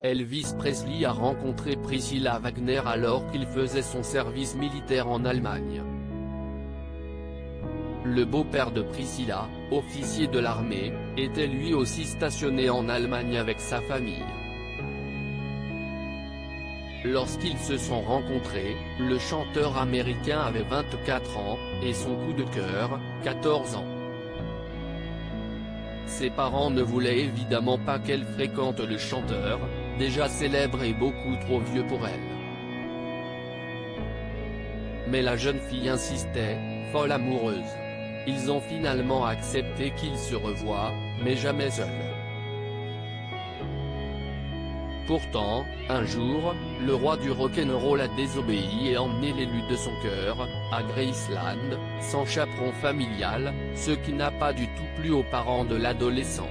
Elvis Presley a rencontré Priscilla Wagner alors qu'il faisait son service militaire en Allemagne. Le beau-père de Priscilla, officier de l'armée, était lui aussi stationné en Allemagne avec sa famille. Lorsqu'ils se sont rencontrés, le chanteur américain avait 24 ans, et son coup de cœur, 14 ans. Ses parents ne voulaient évidemment pas qu'elle fréquente le chanteur, déjà célèbre et beaucoup trop vieux pour elle. Mais la jeune fille insistait, folle amoureuse. Ils ont finalement accepté qu'ils se revoient, mais jamais seuls. Pourtant, un jour, le roi du rock'n'roll a désobéi et emmené l'élu de son cœur, à Graceland, sans chaperon familial, ce qui n'a pas du tout plu aux parents de l'adolescente.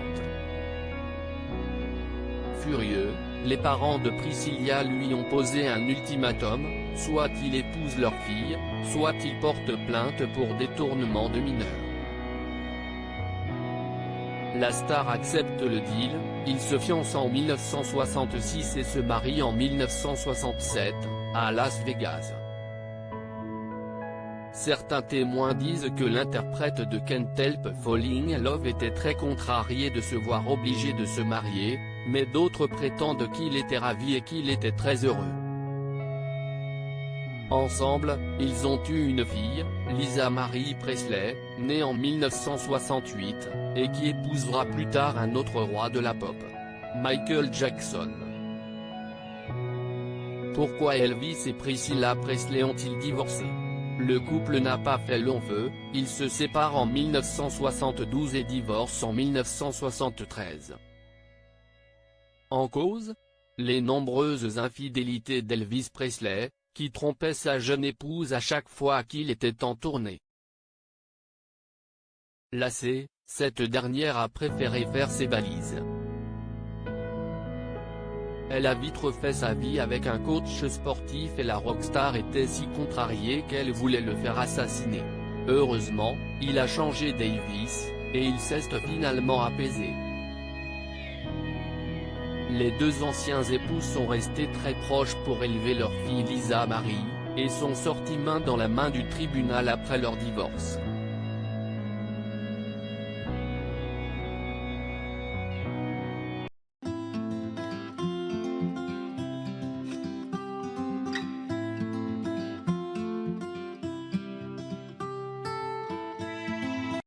Furieux, les parents de Priscilla lui ont posé un ultimatum, soit il épouse leur fille, soit il porte plainte pour détournement de mineurs. La star accepte le deal, ils se fiancent en 1966 et se marient en 1967, à Las Vegas. Certains témoins disent que l'interprète de Can't Help Falling in Love était très contrarié de se voir obligé de se marier, mais d'autres prétendent qu'il était ravi et qu'il était très heureux. Ensemble, ils ont eu une fille, Lisa Marie Presley, née en 1968, et qui épousera plus tard un autre roi de la pop, Michael Jackson. Pourquoi Elvis et Priscilla Presley ont-ils divorcé? Le couple n'a pas fait long feu, ils se séparent en 1972 et divorcent en 1973. En cause? Les nombreuses infidélités d'Elvis Presley, qui trompait sa jeune épouse à chaque fois qu'il était en tournée. Lassée, cette dernière a préféré faire ses valises. Elle a vite refait sa vie avec un coach sportif et la rockstar était si contrariée qu'elle voulait le faire assassiner. Heureusement, il a changé Davis, et il s'est finalement apaisé. Les deux anciens époux sont restés très proches pour élever leur fille Lisa Marie, et sont sortis main dans la main du tribunal après leur divorce.